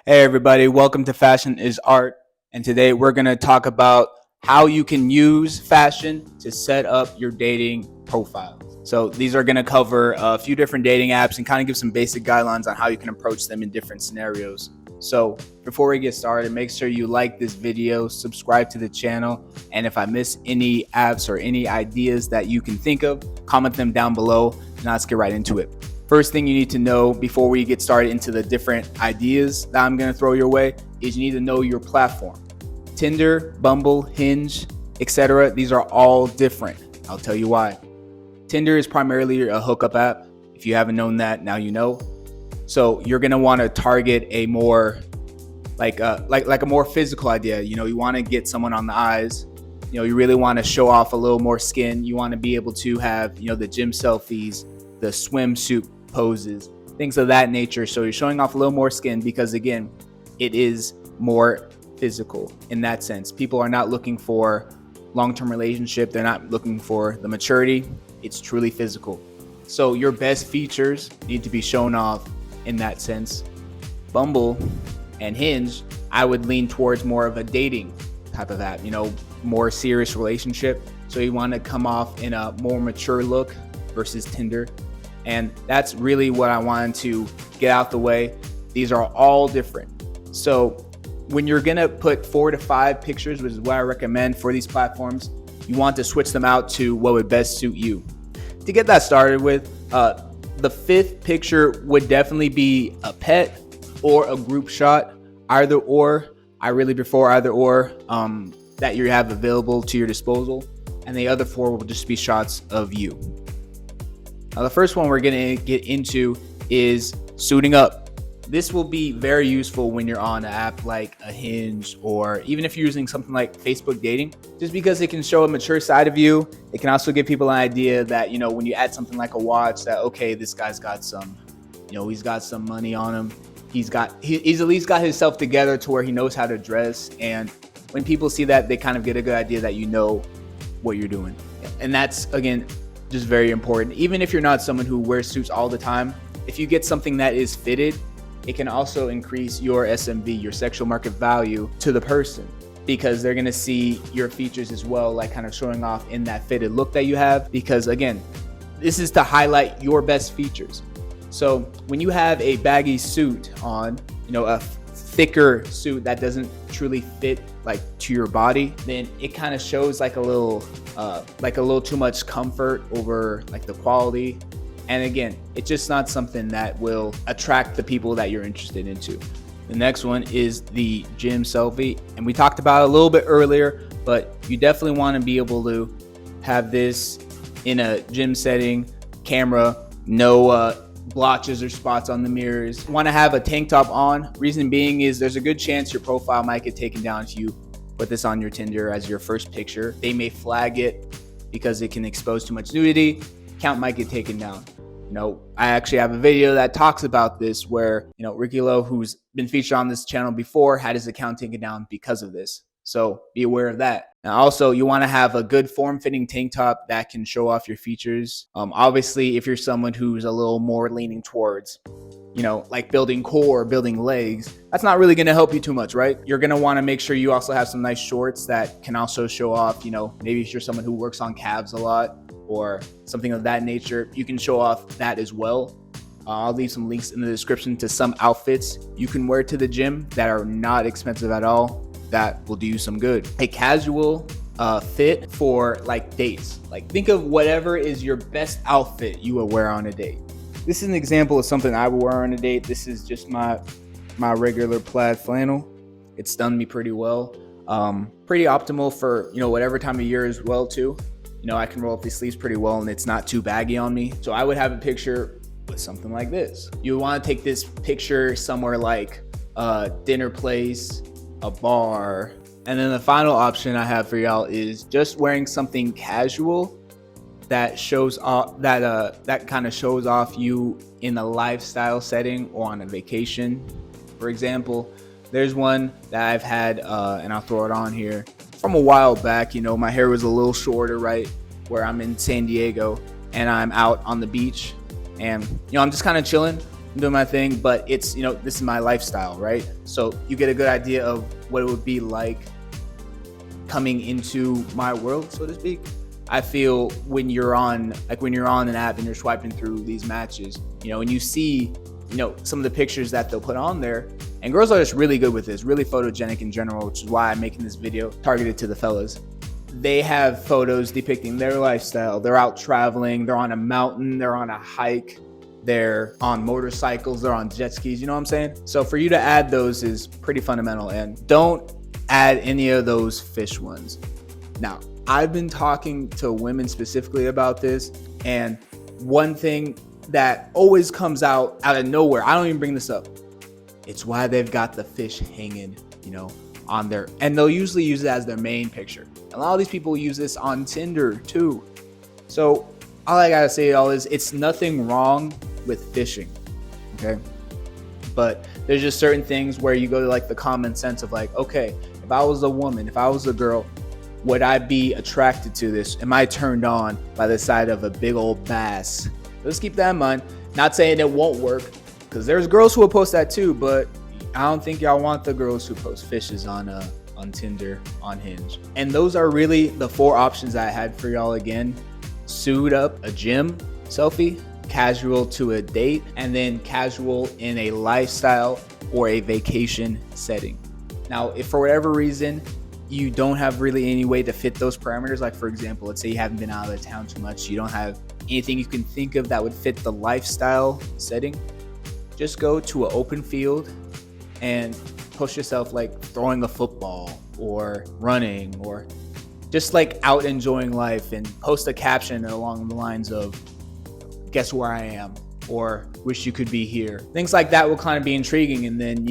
Hey everybody, welcome to Fashion is Art. And today we're going to talk about how you can use fashion to set up your dating profile. So these are going to cover a few different dating apps and kind of give some basic guidelines on how you can approach them in different scenarios. So before we get started, make sure you like this video, subscribe to the channel, and if I miss any apps or any ideas that you can think of, comment them down below and let's get right into it. First thing you need to know before we get started into the different ideas that I'm going to throw your way is you need to know your platform. Tinder, Bumble, Hinge, etc. These are all different. I'll tell you why. Tinder is primarily a hookup app. If you haven't known that, now you know. So you're going to want to target a more like a more physical idea. You want to get someone on the eyes. You really want to show off a little more skin. You want to be able to have, the gym selfies, the swimsuit poses, things of that nature. So you're showing off a little more skin because, again, it is more physical in that sense. People are not looking for long-term relationship. They're not looking for the maturity. It's truly physical. So your best features need to be shown off in that sense. Bumble and Hinge, I would lean towards more of a dating type of app, more serious relationship. So you want to come off in a more mature look versus Tinder. And that's really what I wanted to get out the way. These are all different. So when you're going to put 4 to 5 pictures, which is what I recommend for these platforms, you want to switch them out to what would best suit you. To get that started with, the 5th picture would definitely be a pet or a group shot, either or. I really prefer either or that you have available to your disposal. And the other 4 will just be shots of you. Now, the first one we're going to get into is suiting up. This will be very useful when you're on an app like a Hinge, or even if you're using something like Facebook dating, just because it can show a mature side of you. It can also give people an idea that, when you add something like a watch, that, okay, this guy's got some, he's got some money on him. He's at least got himself together to where he knows how to dress. And when people see that, they kind of get a good idea that you know what you're doing. And that's, again, just very important. Even if you're not someone who wears suits all the time, if you get something that is fitted, it can also increase your SMV, your sexual market value, to the person, because they're going to see your features as well, like kind of showing off in that fitted look that you have. Because again, this is to highlight your best features. So when you have a baggy suit on, a thicker suit that doesn't truly fit like to your body, then it kind of shows like a little too much comfort over like the quality. And again, it's just not something that will attract the people that you're interested into. The next one is the gym selfie, and we talked about it a little bit earlier, but you definitely want to be able to have this in a gym setting, camera, no blotches or spots on the mirrors. You want to have a tank top on. Reason being is there's a good chance your profile might get taken down if you put this on your Tinder as your first picture. They may flag it because it can expose too much nudity. Account might get taken down. I actually have a video that talks about this where, Ricky Lowe, who's been featured on this channel before, had his account taken down because of this. So be aware of that. Now, also, you want to have a good form-fitting tank top that can show off your features. Obviously, if you're someone who's a little more leaning towards, like building core, building legs, that's not really going to help you too much, right? You're going to want to make sure you also have some nice shorts that can also show off, maybe if you're someone who works on calves a lot or something of that nature, you can show off that as well. I'll leave some links in the description to some outfits you can wear to the gym that are not expensive at all, that will do you some good. A casual fit for like dates. Like think of whatever is your best outfit you would wear on a date. This is an example of something I would wear on a date. This is just my regular plaid flannel. It's done me pretty well. Pretty optimal for, whatever time of year as well too. I can roll up these sleeves pretty well and it's not too baggy on me. So I would have a picture with something like this. You want to take this picture somewhere like a dinner place, a bar. And then the final option I have for y'all is just wearing something casual that shows off that kind of shows off you in a lifestyle setting or on a vacation. For example, there's one that I've had and I'll throw it on here from a while back. My hair was a little shorter, right, where I'm in San Diego and I'm out on the beach and I'm just kind of chilling. I'm doing my thing, but it's, this is my lifestyle, right? So you get a good idea of what it would be like coming into my world, so to speak. I feel when you're on an app and you're swiping through these matches, and you see, some of the pictures that they'll put on there, and girls are just really good with this, really photogenic in general, which is why I'm making this video targeted to the fellas. They have photos depicting their lifestyle. They're out traveling, they're on a mountain, they're on a hike, they're on motorcycles, they're on jet skis, you know what I'm saying? So for you to add those is pretty fundamental, and don't add any of those fish ones. Now, I've been talking to women specifically about this, and one thing that always comes out of nowhere, I don't even bring this up, it's why they've got the fish hanging, on there, and they'll usually use it as their main picture. A lot of these people use this on Tinder too. So all I gotta say is it's nothing wrong with fishing, okay? But there's just certain things where you go to like the common sense of like, okay, if I was a woman, if I was a girl, would I be attracted to this? Am I turned on by the sight of a big old bass? Let's keep that in mind. Not saying it won't work, because there's girls who will post that too, but I don't think y'all want the girls who post fishes on Tinder, on Hinge. And those are really the 4 options I had for y'all again. Suit up, a gym selfie, casual to a date, and then casual in a lifestyle or a vacation setting. Now, if for whatever reason you don't have really any way to fit those parameters, like for example, let's say you haven't been out of the town too much, you don't have anything you can think of that would fit the lifestyle setting, just go to an open field and post yourself like throwing a football or running or just like out enjoying life, and post a caption along the lines of guess where I am, or wish you could be here. Things like that will kind of be intriguing, and then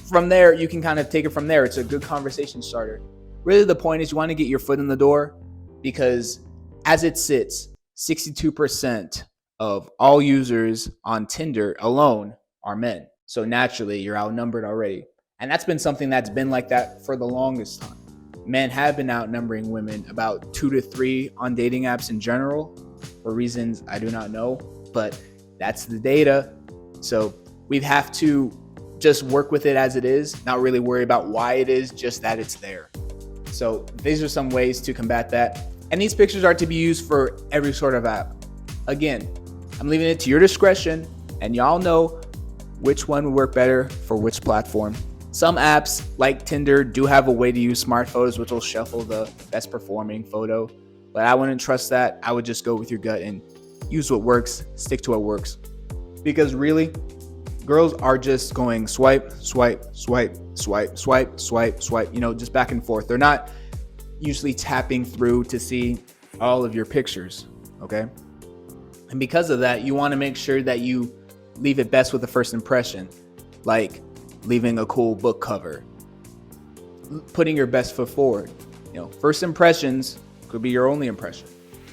from there you can kind of take it from there. It's a good conversation starter. Really the point is you want to get your foot in the door, because as it sits, 62% of all users on Tinder alone are men. So naturally you're outnumbered already. And that's been something that's been like that for the longest time. Men have been outnumbering women about 2 to 3 on dating apps in general, for reasons I do not know, but that's the data. So we have to just work with it as it is, not really worry about why it is, just that it's there. So these are some ways to combat that. And these pictures are to be used for every sort of app. Again, I'm leaving it to your discretion, and y'all know which one would work better for which platform. Some apps like Tinder do have a way to use smart photos, which will shuffle the best performing photo, but I wouldn't trust that. I would just go with your gut and use what works, stick to what works. Because really, girls are just going swipe, swipe, swipe, swipe, swipe, swipe, swipe, just back and forth. They're not usually tapping through to see all of your pictures, okay? And because of that, you want to make sure that you leave it best with the first impression, like leaving a cool book cover, putting your best foot forward. First impressions could be your only impression.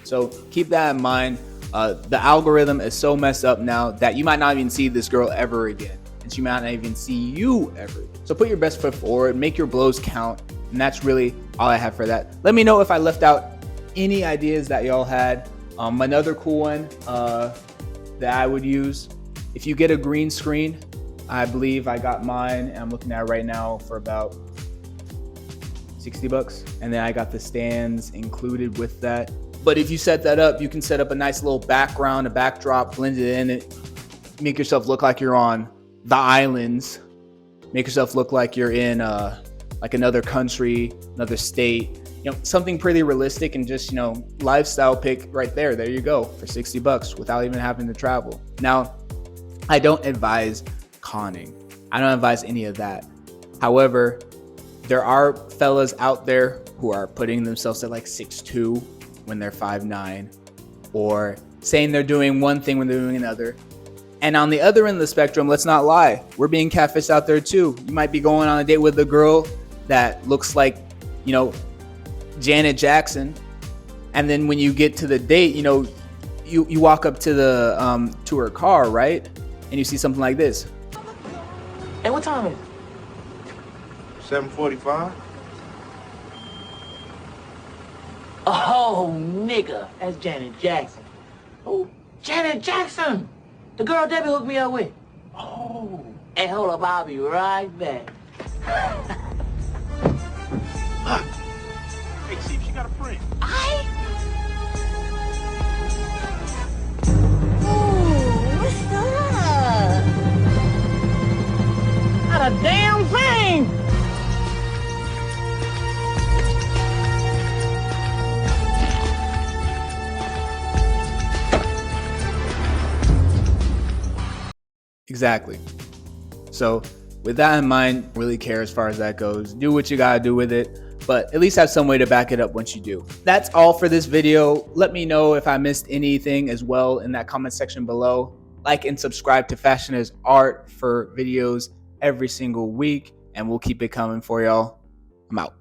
So keep that in mind. The algorithm is so messed up now that you might not even see this girl ever again, and she might not even see you ever. So put your best foot forward, make your blows count, and that's really all I have for that. Let me know if I left out any ideas that y'all had. Another cool one that I would use, if you get a green screen, I believe I got mine, and I'm looking at it right now for about $60, and then I got the stands included with that. But if you set that up, you can set up a nice little background, a backdrop, blend it in, make yourself look like you're on the islands, make yourself look like you're in like another country, another state, something pretty realistic, and just lifestyle pick right there. There you go for $60 without even having to travel. Now, I don't advise conning. I don't advise any of that. However, there are fellas out there who are putting themselves at like 6'2" when they're 5'9", or saying they're doing one thing when they're doing another. And on the other end of the spectrum, let's not lie, we're being catfished out there too. You might be going on a date with a girl that looks like, Janet Jackson, and then when you get to the date, you walk up to the to her car, right? And you see something like this. Hey, what time is it? 7:45. Oh, nigga, that's Janet Jackson. Oh, Janet Jackson, the girl Debbie hooked me up with. Oh. Hey, hold up, I'll be right back. Hey, Chief, she got a friend. Ooh, what's up? Not a damn thing! Exactly. So with that in mind, really care as far as that goes. Do what you gotta do with it, but at least have some way to back it up once you do. That's all for this video. Let me know if I missed anything as well in that comment section below. Like and subscribe to Fashion is Art for videos every single week, and we'll keep it coming for y'all. I'm out.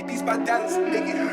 These by Dallas make it